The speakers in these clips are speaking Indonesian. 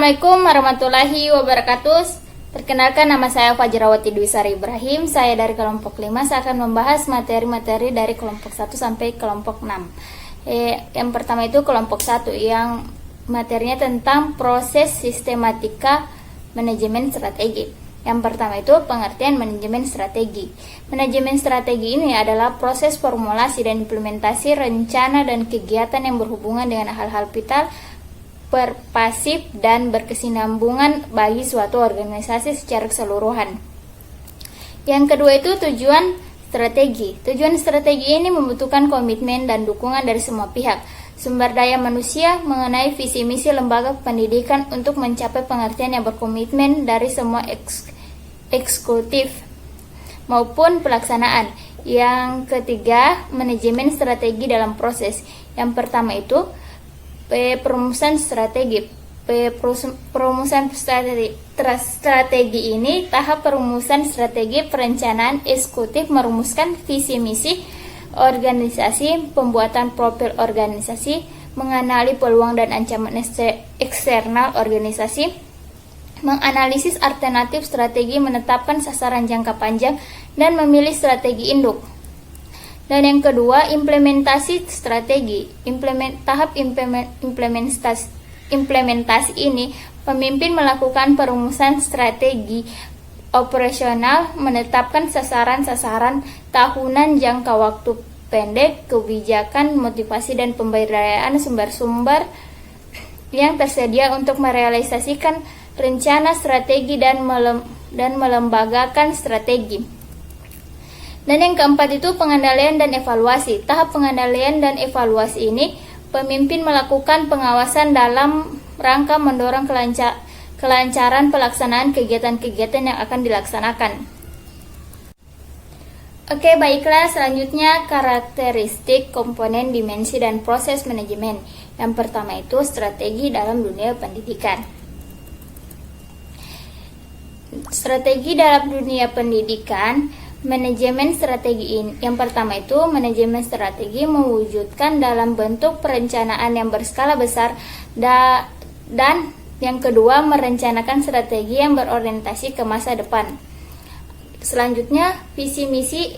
Assalamualaikum warahmatullahi wabarakatuh. Perkenalkan, nama saya Fajrawati Dwi Sari Ibrahim. Saya dari kelompok 5. Saya akan membahas materi-materi dari kelompok 1 sampai kelompok 6. Yang pertama itu kelompok 1 yang materinya tentang proses sistematika manajemen strategi. Yang pertama itu pengertian manajemen strategi. Manajemen strategi ini adalah proses formulasi dan implementasi rencana dan kegiatan yang berhubungan dengan hal-hal vital, pervasif dan berkesinambungan bagi suatu organisasi secara keseluruhan. Yang kedua itu tujuan strategi. Tujuan strategi ini membutuhkan komitmen dan dukungan dari semua pihak, sumber daya manusia mengenai visi misi lembaga pendidikan untuk mencapai pengertian yang berkomitmen dari semua eksekutif maupun pelaksanaan. Yang ketiga, manajemen strategi dalam proses. Yang pertama itu perumusan strategi. Perumusan strategi ini tahap perumusan strategi perencanaan eksekutif merumuskan visi misi organisasi, pembuatan profil organisasi, mengenali peluang dan ancaman eksternal organisasi, menganalisis alternatif strategi, menetapkan sasaran jangka panjang, dan memilih strategi induk. Dan yang kedua, implementasi strategi. Tahap implementasi ini, pemimpin melakukan perumusan strategi operasional, menetapkan sasaran-sasaran tahunan, jangka waktu pendek, kebijakan, motivasi, dan pemberdayaan sumber-sumber yang tersedia untuk merealisasikan rencana strategi dan melembagakan strategi. Dan yang keempat itu pengendalian dan evaluasi. Tahap pengendalian dan evaluasi ini, pemimpin melakukan pengawasan dalam rangka mendorong kelancaran pelaksanaan kegiatan-kegiatan yang akan dilaksanakan. Oke, baiklah, selanjutnya karakteristik, komponen, dimensi, dan proses manajemen. Yang pertama itu strategi dalam dunia pendidikan. Strategi dalam dunia pendidikan. Manajemen strategi ini, yang pertama itu manajemen strategi mewujudkan dalam bentuk perencanaan yang berskala besar dan yang kedua merencanakan strategi yang berorientasi ke masa depan. Selanjutnya visi misi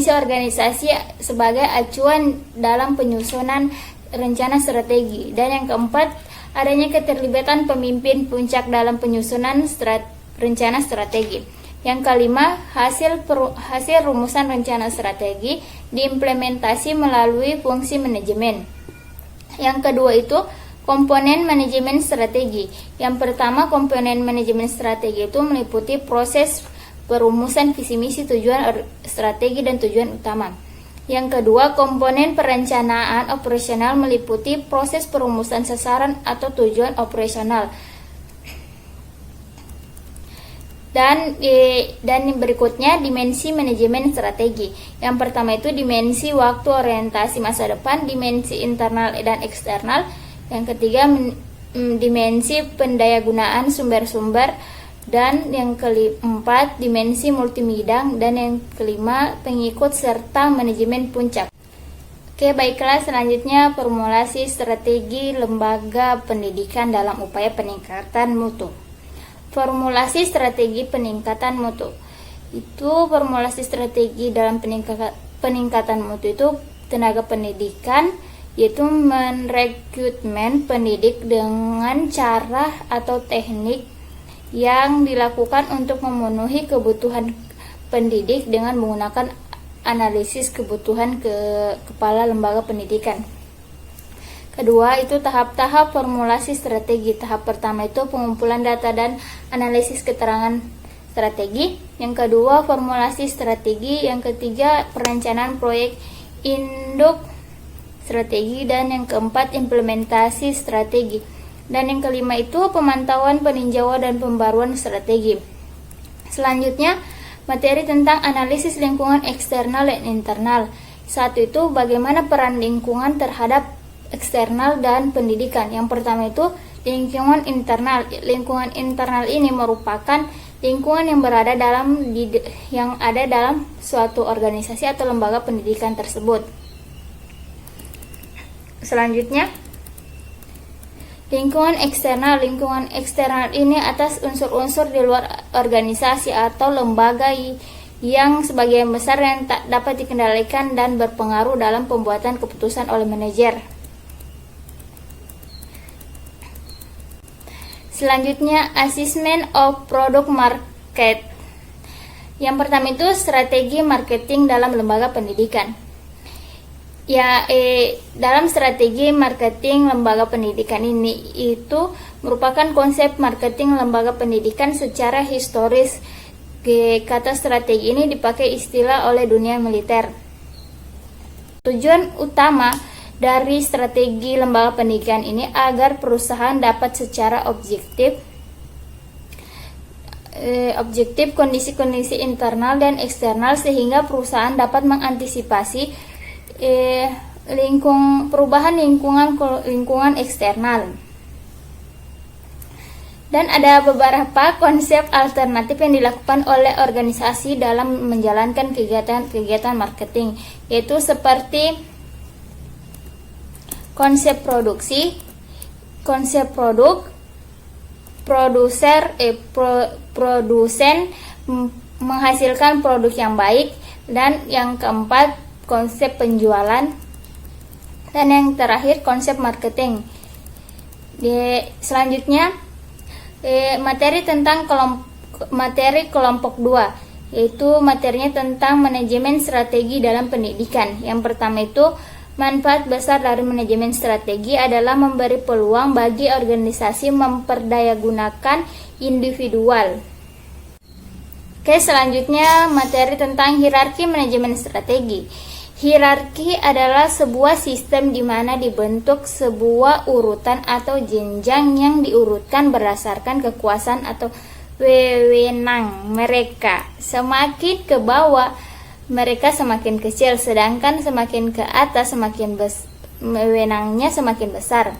organisasi sebagai acuan dalam penyusunan rencana strategi. Dan yang keempat, adanya keterlibatan pemimpin puncak dalam penyusunan rencana strategi. Yang kelima, hasil rumusan rencana strategi diimplementasi melalui fungsi manajemen. Yang kedua itu komponen manajemen strategi. Yang pertama, komponen manajemen strategi itu meliputi proses perumusan visi misi, tujuan strategi, dan tujuan utama. Yang kedua, komponen perencanaan operasional meliputi proses perumusan sasaran atau tujuan operasional. Dan berikutnya dimensi manajemen strategi. Yang pertama itu dimensi waktu, orientasi masa depan, dimensi internal dan eksternal. Yang ketiga dimensi pendayagunaan sumber-sumber, dan yang keempat dimensi multibidang, dan yang kelima pengikut serta manajemen puncak. Oke, baiklah, selanjutnya formulasi strategi lembaga pendidikan dalam upaya peningkatan mutu. Formulasi strategi peningkatan mutu. Itu formulasi strategi dalam peningkatan mutu itu tenaga pendidikan, yaitu merekrutmen pendidik dengan cara atau teknik yang dilakukan untuk memenuhi kebutuhan pendidik dengan menggunakan analisis kebutuhan kepala lembaga pendidikan. Kedua itu tahap-tahap formulasi strategi. Tahap pertama itu pengumpulan data dan analisis keterangan strategi. Yang kedua formulasi strategi. Yang ketiga perencanaan proyek induk strategi. Dan yang keempat implementasi strategi. Dan yang kelima itu pemantauan, peninjauan, dan pembaruan strategi. Selanjutnya materi tentang analisis lingkungan eksternal dan internal. Satu itu bagaimana peran lingkungan terhadap eksternal dan pendidikan. Yang pertama itu lingkungan internal. Lingkungan internal ini merupakan lingkungan yang ada dalam suatu organisasi atau lembaga pendidikan tersebut. Selanjutnya Lingkungan eksternal ini atas unsur-unsur di luar organisasi atau lembaga yang sebagian besar yang tak dapat dikendalikan dan berpengaruh dalam pembuatan keputusan oleh manajer. Selanjutnya, assessment of product market. Yang pertama itu strategi marketing dalam lembaga pendidikan. Dalam strategi marketing lembaga pendidikan ini itu merupakan konsep marketing lembaga pendidikan secara historis. Kata strategi ini dipakai istilah oleh dunia militer. Tujuan utama dari strategi lembaga pendidikan ini agar perusahaan dapat secara objektif kondisi-kondisi internal dan eksternal sehingga perusahaan dapat mengantisipasi perubahan lingkungan eksternal. Dan ada beberapa konsep alternatif yang dilakukan oleh organisasi dalam menjalankan kegiatan marketing, yaitu seperti konsep produksi, konsep produk, produsen menghasilkan produk yang baik, dan yang keempat konsep penjualan, dan yang terakhir konsep marketing. Selanjutnya materi kelompok 2, yaitu materinya tentang manajemen strategi dalam pendidikan. Yang pertama itu manfaat besar dari manajemen strategi adalah memberi peluang bagi organisasi memperdayagunakan individual. Selanjutnya materi tentang hierarki manajemen strategi. Hierarki adalah sebuah sistem di mana dibentuk sebuah urutan atau jenjang yang diurutkan berdasarkan kekuasaan atau wewenang mereka. Semakin ke bawah mereka semakin kecil, sedangkan semakin ke atas wewenangnya semakin besar.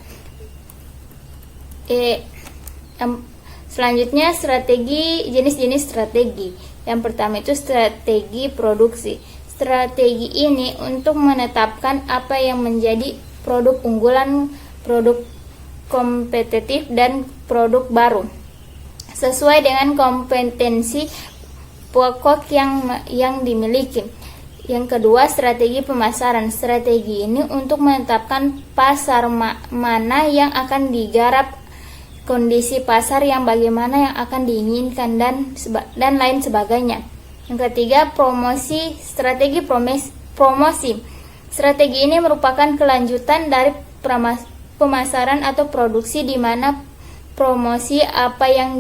Selanjutnya jenis-jenis strategi. Yang pertama itu strategi produksi. Strategi ini untuk menetapkan apa yang menjadi produk unggulan, produk kompetitif, dan produk baru sesuai dengan kompetensi pokok yang dimiliki. Yang kedua, strategi pemasaran. Strategi ini untuk menetapkan pasar mana yang akan digarap, kondisi pasar yang bagaimana yang akan diinginkan, dan lain sebagainya. Yang ketiga, promosi. Strategi promosi. Strategi ini merupakan kelanjutan dari pemasaran atau produksi, di mana promosi apa yang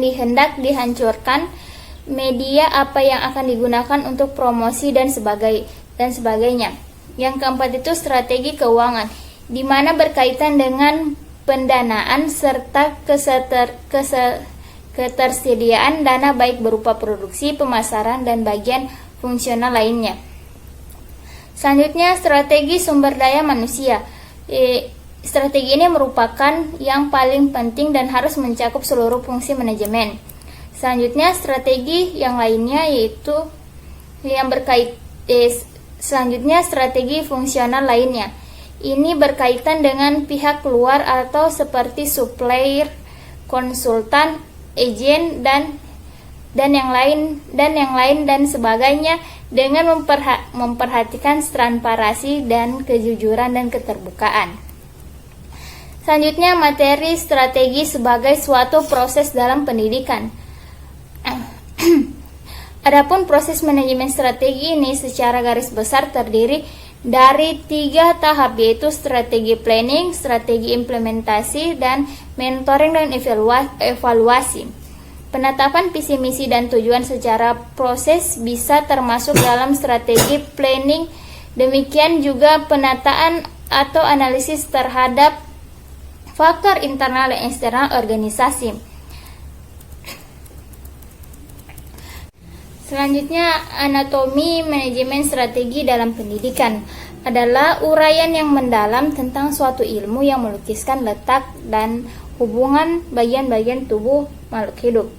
dihendak dihancurkan, media apa yang akan digunakan untuk promosi, dan sebagainya. Yang keempat itu strategi keuangan, di mana berkaitan dengan pendanaan serta ketersediaan dana baik berupa produksi, pemasaran, dan bagian fungsional lainnya. Selanjutnya, strategi sumber daya manusia. Strategi ini merupakan yang paling penting dan harus mencakup seluruh fungsi manajemen. Selanjutnya, strategi yang lainnya yaitu selanjutnya strategi fungsional lainnya. Ini berkaitan dengan pihak luar atau seperti supplier, konsultan, agen, dan yang lain dan sebagainya, dengan memperhatikan transparansi dan kejujuran dan keterbukaan. Selanjutnya, materi strategi sebagai suatu proses dalam pendidikan. Adapun proses manajemen strategi ini secara garis besar terdiri dari 3 tahap, yaitu strategi planning, strategi implementasi, dan mentoring dan evaluasi. Penetapan visi misi dan tujuan secara proses bisa termasuk dalam strategi planning. Demikian juga penataan atau analisis terhadap faktor internal dan eksternal organisasi. Selanjutnya, anatomi manajemen strategi dalam pendidikan adalah uraian yang mendalam tentang suatu ilmu yang melukiskan letak dan hubungan bagian-bagian tubuh makhluk hidup.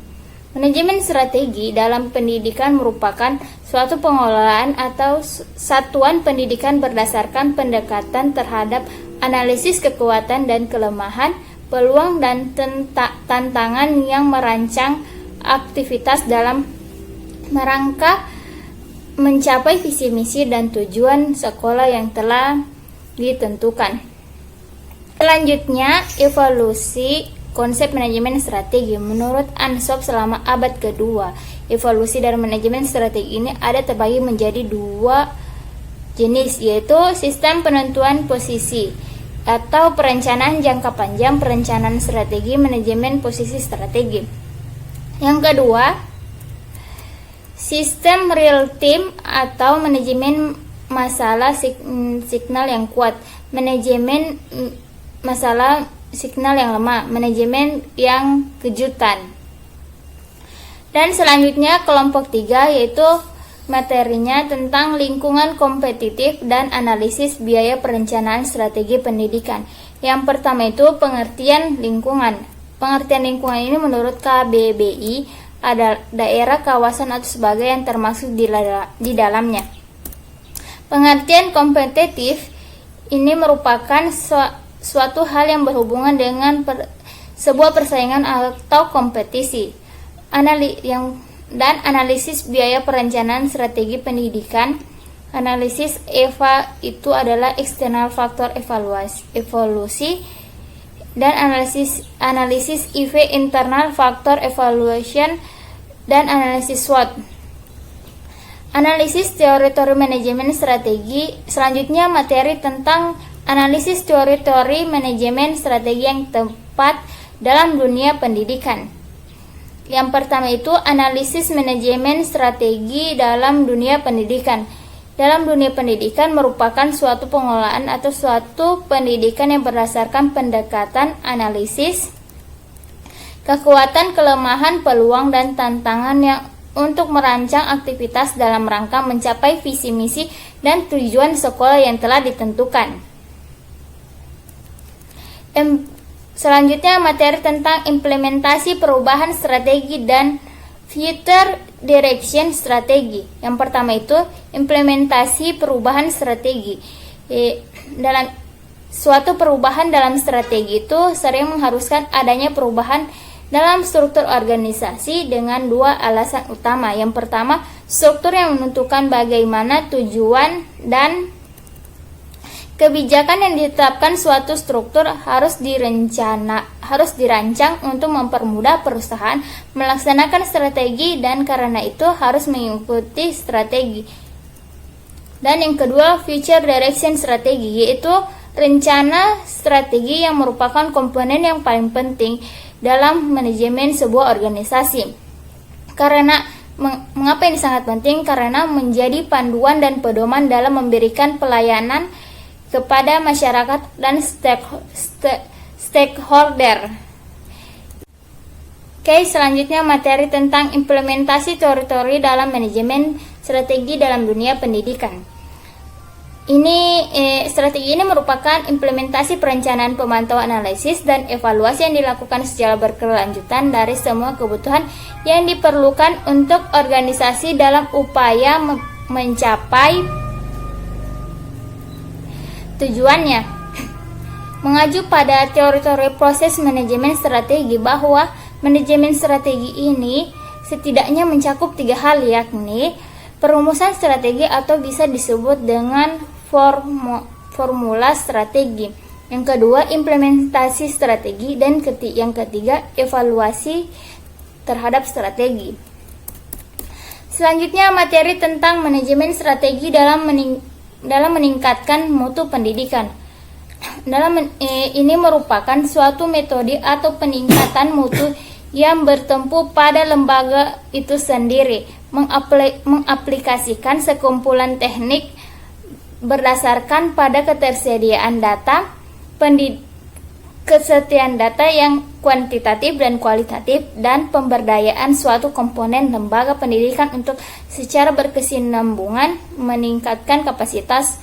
Manajemen strategi dalam pendidikan merupakan suatu pengelolaan atau satuan pendidikan berdasarkan pendekatan terhadap analisis kekuatan dan kelemahan, peluang dan tantangan yang merancang aktivitas dalam merangka mencapai visi misi dan tujuan sekolah yang telah ditentukan. Selanjutnya, evaluasi konsep manajemen strategi. Menurut Ansop selama abad kedua, evaluasi dari manajemen strategi ini ada terbagi menjadi dua jenis, yaitu sistem penentuan posisi atau perencanaan jangka panjang, perencanaan strategi, manajemen posisi strategi. Yang kedua, sistem real time atau manajemen masalah signal yang kuat, manajemen masalah signal yang lemah, manajemen yang kejutan. Dan selanjutnya kelompok 3, yaitu materinya tentang lingkungan kompetitif dan analisis biaya perencanaan strategi pendidikan. Yang pertama itu pengertian lingkungan. Pengertian lingkungan ini menurut KBBI ada daerah, kawasan atau sebagai yang termasuk di dalamnya. Pengertian kompetitif ini merupakan suatu hal yang berhubungan dengan sebuah persaingan atau kompetisi. Dan analisis biaya perencanaan strategi pendidikan. Analisis EVA itu adalah external factor evaluasi, dan analisis IV internal factor evaluation, dan analisis SWOT. Analisis teori-teori manajemen strategi. Selanjutnya materi tentang analisis teori-teori manajemen strategi yang tepat dalam dunia pendidikan. Yang pertama itu analisis manajemen strategi dalam dunia pendidikan. Dalam dunia pendidikan merupakan suatu pengelolaan atau suatu pendidikan yang berdasarkan pendekatan analisis kekuatan, kelemahan, peluang, dan tantangan yang untuk merancang aktivitas dalam rangka mencapai visi misi dan tujuan sekolah yang telah ditentukan. Selanjutnya materi tentang implementasi perubahan strategi dan future direction strategi. Yang pertama itu implementasi perubahan strategi. Dalam suatu perubahan dalam strategi itu sering mengharuskan adanya perubahan dalam struktur organisasi dengan dua alasan utama. Yang pertama, struktur yang menentukan bagaimana tujuan dan kebijakan yang ditetapkan suatu struktur harus dirancang untuk mempermudah perusahaan melaksanakan strategi, dan karena itu harus mengikuti strategi. Dan yang kedua, future direction strategi, yaitu rencana strategi yang merupakan komponen yang paling penting dalam manajemen sebuah organisasi. Karena mengapa ini sangat penting? Karena menjadi panduan dan pedoman dalam memberikan pelayanan kepada masyarakat dan stakeholder. Oke, selanjutnya materi tentang implementasi teori-teori dalam manajemen strategi dalam dunia pendidikan. Strategi ini merupakan implementasi perencanaan, pemantauan, analisis, dan evaluasi yang dilakukan secara berkelanjutan dari semua kebutuhan yang diperlukan untuk organisasi dalam upaya mencapai tujuannya. Mengacu pada teori-teori proses manajemen strategi, bahwa manajemen strategi ini setidaknya mencakup 3 hal, yakni perumusan strategi atau bisa disebut dengan formula strategi. Yang kedua, implementasi strategi, dan yang ketiga, evaluasi terhadap strategi. Selanjutnya materi tentang manajemen strategi dalam meningkatkan mutu pendidikan. Ini merupakan suatu metode atau peningkatan mutu yang bertumpu pada lembaga itu sendiri, mengaplikasikan sekumpulan teknik berdasarkan pada ketersediaan data, kesetiaan data yang kuantitatif dan kualitatif, dan pemberdayaan suatu komponen lembaga pendidikan untuk secara berkesinambungan meningkatkan kapasitas.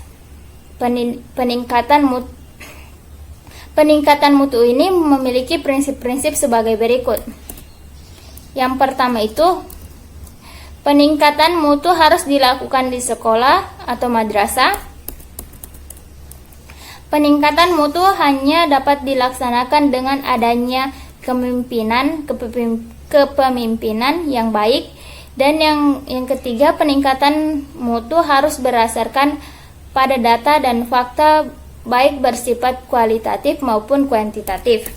Peningkatan mutu ini memiliki prinsip-prinsip sebagai berikut. Yang pertama itu, peningkatan mutu harus dilakukan di sekolah atau madrasah. Peningkatan mutu hanya dapat dilaksanakan dengan adanya kepemimpinan yang baik. Dan yang ketiga, peningkatan mutu harus berdasarkan pada data dan fakta, baik bersifat kualitatif maupun kuantitatif.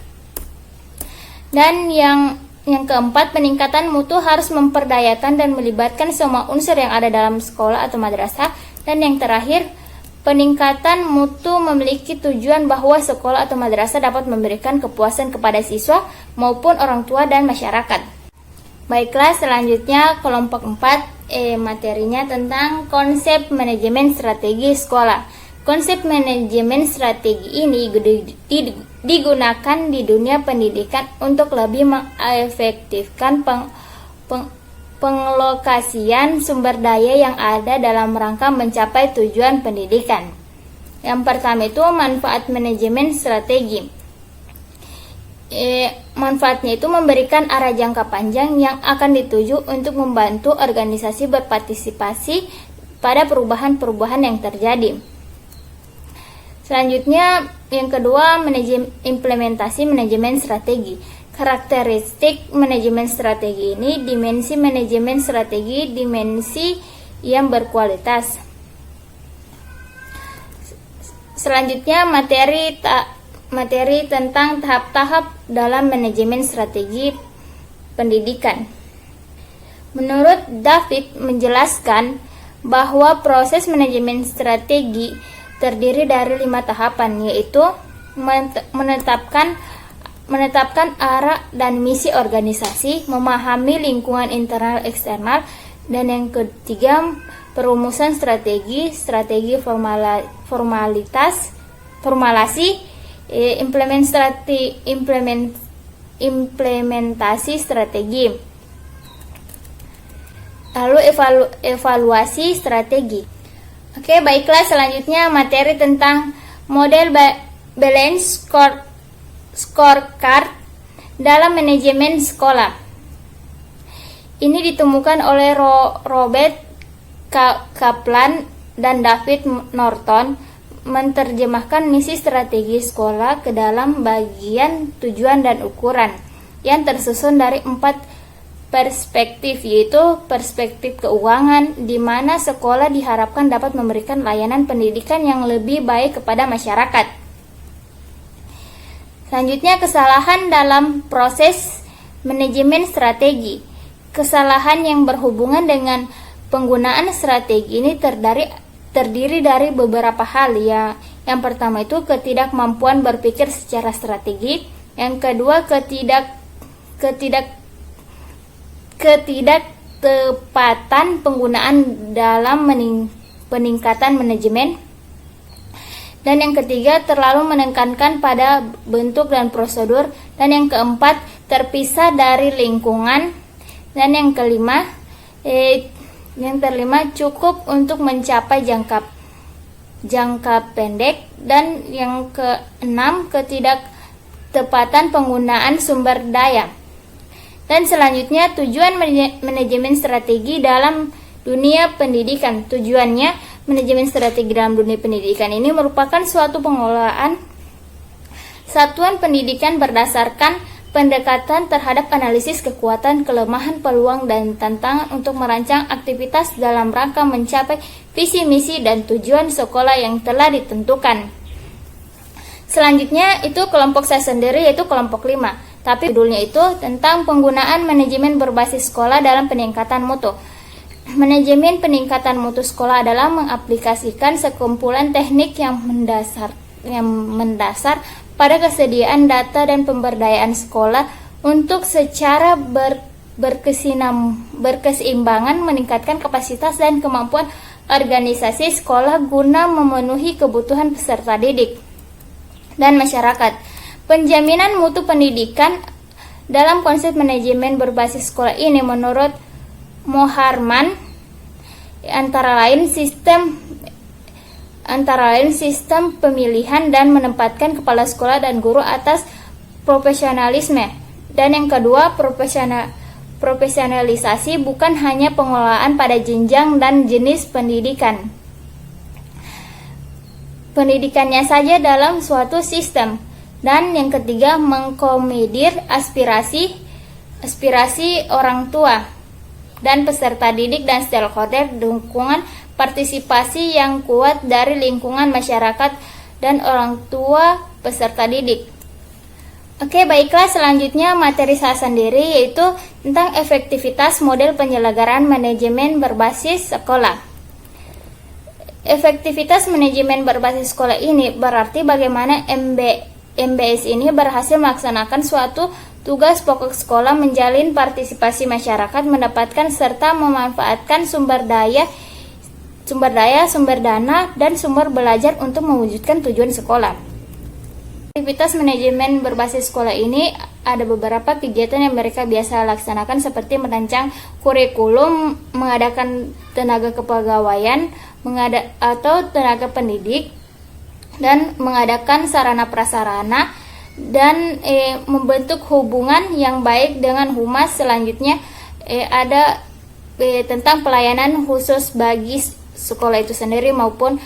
Dan yang keempat, peningkatan mutu harus memperdayakan dan melibatkan semua unsur yang ada dalam sekolah atau madrasah. Dan yang terakhir, peningkatan mutu memiliki tujuan bahwa sekolah atau madrasah dapat memberikan kepuasan kepada siswa maupun orang tua dan masyarakat. Baiklah, selanjutnya kelompok 4, materinya tentang konsep manajemen strategi sekolah. Konsep manajemen strategi ini digunakan di dunia pendidikan untuk lebih mengefektifkan pengelokasian sumber daya yang ada dalam rangka mencapai tujuan pendidikan. Yang pertama itu manfaat manajemen strategi. Manfaatnya itu memberikan arah jangka panjang yang akan dituju untuk membantu organisasi berpartisipasi pada perubahan-perubahan yang terjadi. Selanjutnya, yang kedua, implementasi manajemen strategi. Karakteristik manajemen strategi ini, dimensi manajemen strategi, dimensi yang berkualitas. Selanjutnya, materi tentang tahap-tahap dalam manajemen strategi pendidikan. Menurut David menjelaskan bahwa proses manajemen strategi terdiri dari 5 tahapan, yaitu menetapkan arah dan misi organisasi, memahami lingkungan internal eksternal, dan yang ketiga perumusan strategi formulasi, implementasi strategi, lalu evaluasi strategi. Oke, baiklah, selanjutnya materi tentang model balance scorecard dalam manajemen sekolah. Ini ditemukan oleh Robert Kaplan dan David Norton, menerjemahkan misi strategi sekolah ke dalam bagian tujuan dan ukuran yang tersusun dari 4 perspektif, yaitu perspektif keuangan, di mana sekolah diharapkan dapat memberikan layanan pendidikan yang lebih baik kepada masyarakat. Selanjutnya, kesalahan dalam proses manajemen strategi. Kesalahan yang berhubungan dengan penggunaan strategi ini terdiri dari beberapa hal ya. Yang pertama itu ketidakmampuan berpikir secara strategi. Yang kedua, ketidaktepatan penggunaan dalam peningkatan manajemen. Dan yang ketiga, terlalu menekankan pada bentuk dan prosedur. Dan yang keempat, terpisah dari lingkungan. Dan yang kelima, cukup untuk mencapai jangka pendek. Dan yang keenam, ketidaktepatan penggunaan sumber daya. Dan selanjutnya, tujuan manajemen strategi dalam dunia pendidikan. Tujuannya, manajemen strategi dalam dunia pendidikan ini merupakan suatu pengelolaan satuan pendidikan berdasarkan pendekatan terhadap analisis kekuatan, kelemahan, peluang, dan tantangan untuk merancang aktivitas dalam rangka mencapai visi, misi, dan tujuan sekolah yang telah ditentukan. Selanjutnya, itu kelompok saya sendiri, yaitu kelompok 5. Tapi judulnya itu tentang penggunaan manajemen berbasis sekolah dalam peningkatan mutu. Manajemen peningkatan mutu sekolah adalah mengaplikasikan sekumpulan teknik yang mendasar pada kesediaan data dan pemberdayaan sekolah untuk secara berkeseimbangan meningkatkan kapasitas dan kemampuan organisasi sekolah guna memenuhi kebutuhan peserta didik dan masyarakat. Penjaminan mutu pendidikan dalam konsep manajemen berbasis sekolah ini menurut Moharman antara lain sistem pemilihan dan menempatkan kepala sekolah dan guru atas profesionalisme. Dan yang kedua, profesionalisasi bukan hanya pengelolaan pada jenjang dan jenis pendidikan. pendidikannya saja dalam suatu sistem. Dan yang ketiga, mengakomodir aspirasi orang tua dan peserta didik dan stakeholder, dukungan partisipasi yang kuat dari lingkungan masyarakat dan orang tua peserta didik. Oke, baiklah, selanjutnya materi saya sendiri yaitu tentang efektivitas model penyelenggaraan manajemen berbasis sekolah. Efektivitas manajemen berbasis sekolah ini berarti bagaimana MBS ini berhasil melaksanakan suatu tugas pokok sekolah, menjalin partisipasi masyarakat, mendapatkan serta memanfaatkan sumber dana, dan sumber belajar untuk mewujudkan tujuan sekolah. Aktivitas manajemen berbasis sekolah ini ada beberapa kegiatan yang mereka biasa laksanakan seperti merancang kurikulum, mengadakan tenaga kepegawaian, atau tenaga pendidik, dan mengadakan sarana prasarana, dan membentuk hubungan yang baik dengan humas. Selanjutnya ada tentang pelayanan khusus bagi sekolah itu sendiri maupun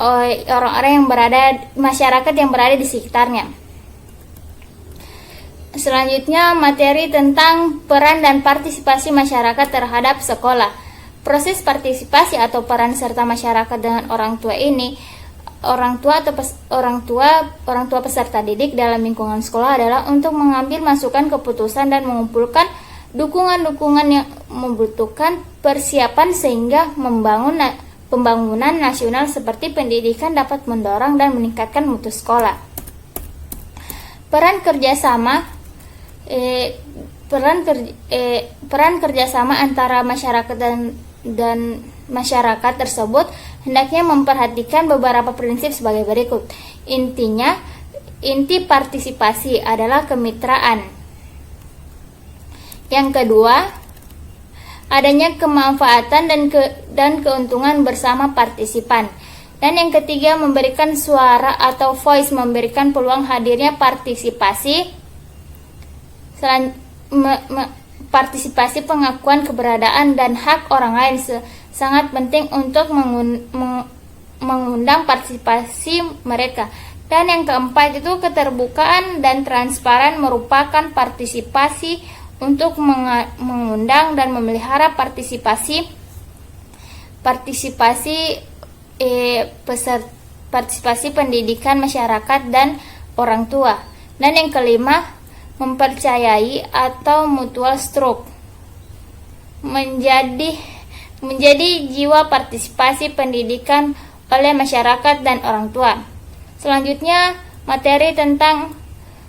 orang-orang yang masyarakat yang berada di sekitarnya. Selanjutnya materi tentang peran dan partisipasi masyarakat terhadap sekolah. Proses partisipasi atau peran serta masyarakat dengan orang tua ini, orang tua peserta didik dalam lingkungan sekolah adalah untuk mengambil masukan, keputusan, dan mengumpulkan dukungan-dukungan yang membutuhkan persiapan sehingga pembangunan nasional seperti pendidikan dapat mendorong dan meningkatkan mutu sekolah. Peran kerjasama antara masyarakat dan masyarakat tersebut hendaknya memperhatikan beberapa prinsip sebagai berikut. Inti partisipasi adalah kemitraan. Yang kedua, adanya kemanfaatan dan keuntungan bersama partisipan. Dan yang ketiga, memberikan suara atau voice, memberikan peluang hadirnya partisipasi. Partisipasi pengakuan keberadaan dan hak orang lain sangat penting untuk mengundang partisipasi mereka. Dan yang keempat itu keterbukaan dan transparan merupakan partisipasi untuk mengundang dan memelihara partisipasi pendidikan masyarakat dan orang tua. Dan yang kelima, mempercayai atau mutual stroke menjadi jiwa partisipasi pendidikan oleh masyarakat dan orang tua. Selanjutnya materi tentang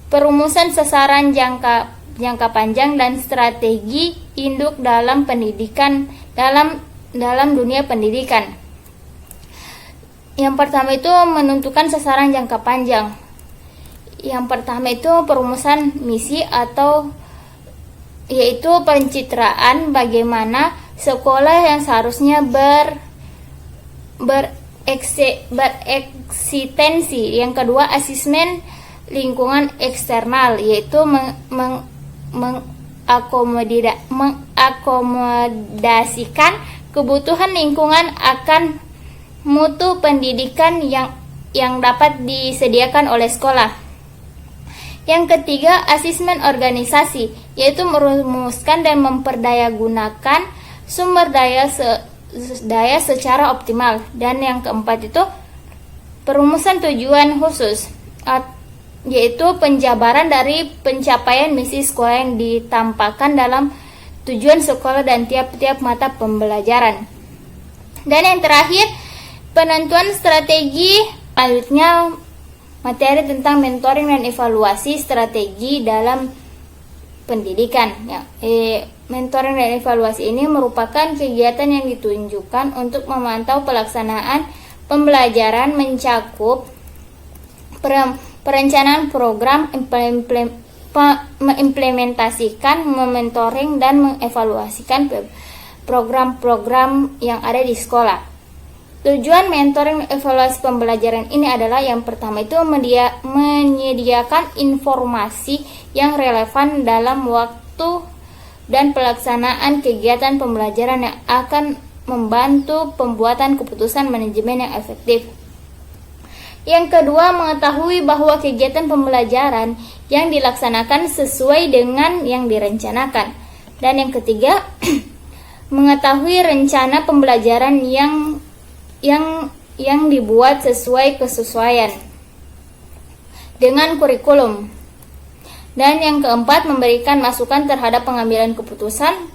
perumusan sasaran jangka panjang dan strategi induk dalam pendidikan dalam dunia pendidikan. Yang pertama itu menentukan sasaran jangka panjang. Yang pertama itu perumusan misi yaitu pencitraan bagaimana sekolah yang seharusnya bereksistensi. Yang kedua, asesmen lingkungan eksternal, yaitu mengakomodasikan kebutuhan lingkungan akan mutu pendidikan yang dapat disediakan oleh sekolah. Yang ketiga, asesmen organisasi, yaitu merumuskan dan memperdayagunakan sumber daya secara optimal. Dan yang keempat itu perumusan tujuan khusus, yaitu penjabaran dari pencapaian misi sekolah yang ditampakkan dalam tujuan sekolah dan tiap-tiap mata pembelajaran. Dan yang terakhir, penentuan strategi. Selanjutnya materi tentang mentoring dan evaluasi strategi dalam pendidikan. Mentoring dan evaluasi ini merupakan kegiatan yang ditunjukkan untuk memantau pelaksanaan pembelajaran, mencakup perencanaan program, mengimplementasikan, mementoring, dan mengevaluasikan program-program yang ada di sekolah. Tujuan mentoring dan evaluasi pembelajaran ini adalah yang pertama itu menyediakan informasi yang relevan dalam waktu dan pelaksanaan kegiatan pembelajaran yang akan membantu pembuatan keputusan manajemen yang efektif. Yang kedua, mengetahui bahwa kegiatan pembelajaran yang dilaksanakan sesuai dengan yang direncanakan. Dan yang ketiga, mengetahui rencana pembelajaran yang dibuat sesuai kesesuaian dengan kurikulum. Dan yang keempat, memberikan masukan terhadap pengambilan keputusan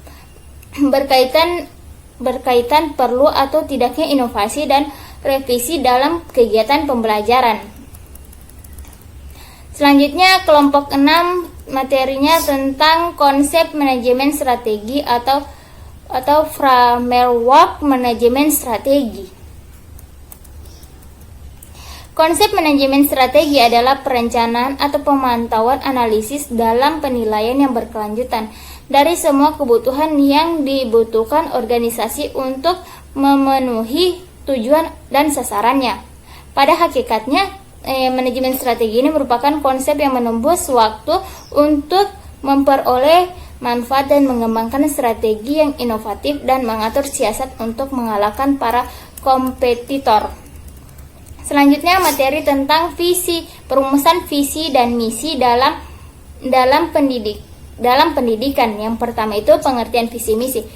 berkaitan perlu atau tidaknya inovasi dan revisi dalam kegiatan pembelajaran. Selanjutnya, kelompok 6 materinya tentang konsep manajemen strategi atau framework manajemen strategi. Konsep manajemen strategi adalah perencanaan atau pemantauan analisis dalam penilaian yang berkelanjutan dari semua kebutuhan yang dibutuhkan organisasi untuk memenuhi tujuan dan sasarannya. Pada hakikatnya, manajemen strategi ini merupakan konsep yang menembus waktu untuk memperoleh manfaat dan mengembangkan strategi yang inovatif dan mengatur siasat untuk mengalahkan para kompetitor. Selanjutnya, materi tentang visi, perumusan visi dan misi dalam pendidikan. Yang pertama itu pengertian visi misi.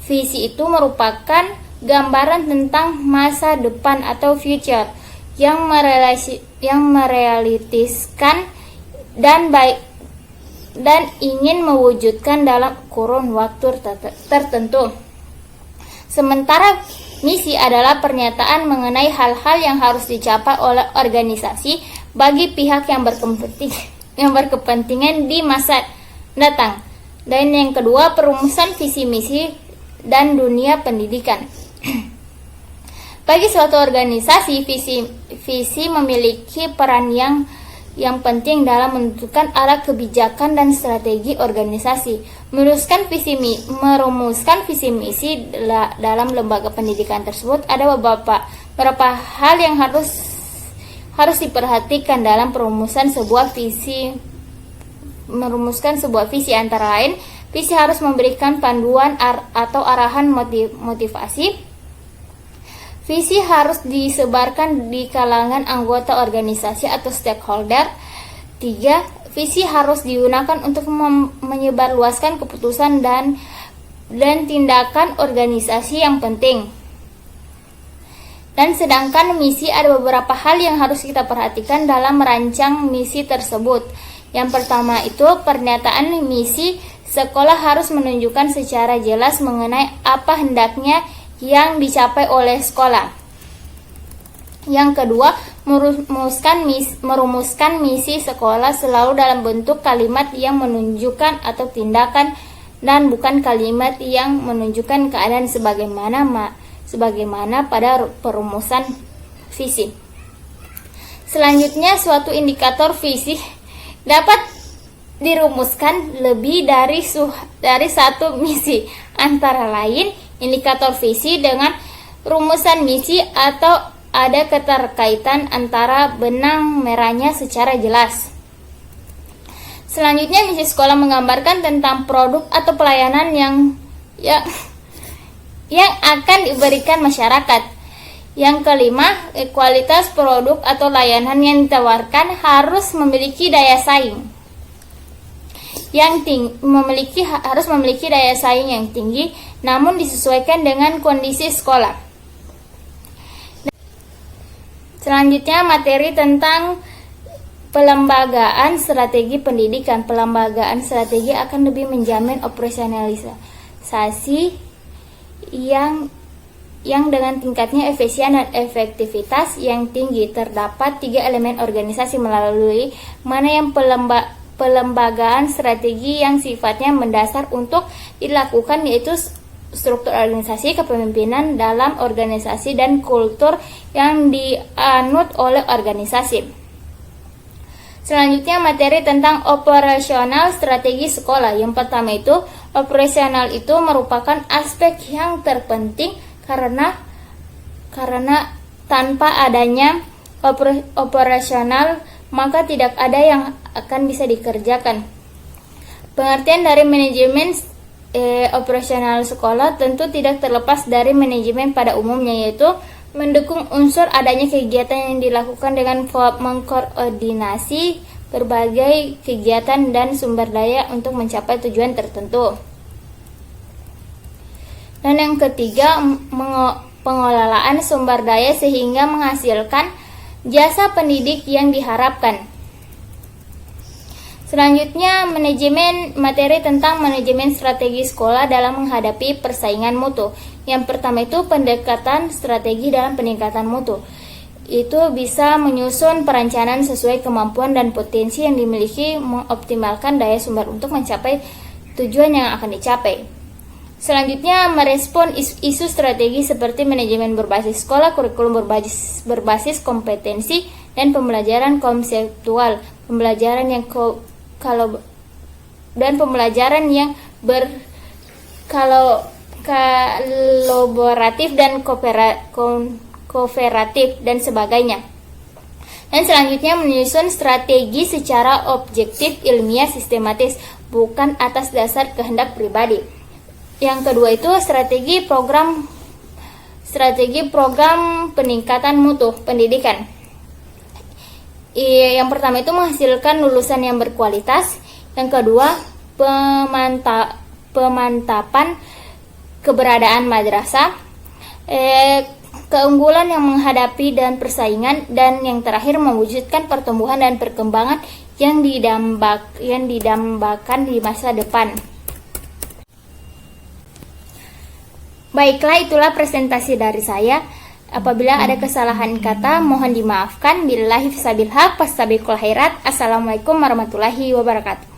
Visi itu merupakan gambaran tentang masa depan atau future yang merealistiskan dan ingin mewujudkan dalam kurun waktu tertentu. Sementara misi adalah pernyataan mengenai hal-hal yang harus dicapai oleh organisasi bagi pihak yang berkepentingan di masa datang. Dan yang kedua, perumusan visi misi dan dunia pendidikan. Bagi suatu organisasi, visi memiliki peran yang penting dalam menentukan arah kebijakan dan strategi organisasi. Merumuskan visi misi dalam lembaga pendidikan tersebut ada beberapa hal yang harus diperhatikan dalam merumuskan sebuah visi, antara lain, visi harus memberikan panduan atau arahan motivasi. Visi harus disebarkan di kalangan anggota organisasi atau stakeholder. 3. Visi harus digunakan untuk menyebarluaskan keputusan dan tindakan organisasi yang penting. Dan sedangkan misi, ada beberapa hal yang harus kita perhatikan dalam merancang misi tersebut. Yang pertama itu pernyataan misi. Sekolah harus menunjukkan secara jelas mengenai apa hendaknya yang dicapai oleh sekolah. Yang kedua, merumuskan misi sekolah selalu dalam bentuk kalimat yang menunjukkan atau tindakan dan bukan kalimat yang menunjukkan keadaan sebagaimana pada perumusan visi. Selanjutnya, suatu indikator visi dapat dirumuskan lebih dari satu misi, antara lain indikator visi dengan rumusan misi atau ada keterkaitan antara benang merahnya secara jelas. Selanjutnya, misi sekolah menggambarkan tentang produk atau pelayanan yang akan diberikan masyarakat. Yang kelima, kualitas produk atau layanan yang ditawarkan harus memiliki daya saing harus memiliki daya saing yang tinggi, namun disesuaikan dengan kondisi sekolah. Selanjutnya, materi tentang pelembagaan strategi pendidikan. Pelembagaan strategi akan lebih menjamin operasionalisasi yang dengan tingkatnya efisien dan efektivitas yang tinggi. Terdapat 3 elemen organisasi melalui mana yang pelembagaan strategi yang sifatnya mendasar untuk dilakukan, yaitu struktur organisasi, kepemimpinan dalam organisasi, dan kultur yang dianut oleh organisasi. Selanjutnya, materi tentang operasional strategi sekolah. Yang pertama itu, operasional itu merupakan aspek yang terpenting karena tanpa adanya operasional maka tidak ada yang akan bisa dikerjakan. Pengertian dari manajemen operasional sekolah tentu tidak terlepas dari manajemen pada umumnya, yaitu Mendukung unsur adanya kegiatan yang dilakukan dengan mengkoordinasi berbagai kegiatan dan sumber daya untuk mencapai tujuan tertentu. Dan yang ketiga, pengelolaan sumber daya sehingga menghasilkan jasa pendidik yang diharapkan. Selanjutnya, manajemen materi tentang manajemen strategi sekolah dalam menghadapi persaingan mutu. Yang pertama itu pendekatan strategi dalam peningkatan mutu. Itu bisa menyusun perencanaan sesuai kemampuan dan potensi yang dimiliki, mengoptimalkan daya sumber untuk mencapai tujuan yang akan dicapai. Selanjutnya, merespon isu strategi seperti manajemen berbasis sekolah, kurikulum berbasis kompetensi, dan pembelajaran konseptual, pembelajaran yang kolaboratif dan kooperatif dan sebagainya. Dan selanjutnya, menyusun strategi secara objektif, ilmiah, sistematis, bukan atas dasar kehendak pribadi. Yang kedua itu strategi program peningkatan mutu pendidikan. Yang pertama itu menghasilkan lulusan yang berkualitas. Yang kedua, pemantapan keberadaan madrasah, keunggulan yang menghadapi dan persaingan, dan yang terakhir mewujudkan pertumbuhan dan perkembangan yang didambakan di masa depan. Baiklah, itulah presentasi dari saya. Apabila ada kesalahan kata, mohon dimaafkan. Billahi fisabil haq, fastabiqul khairat. Assalamualaikum warahmatullahi wabarakatuh.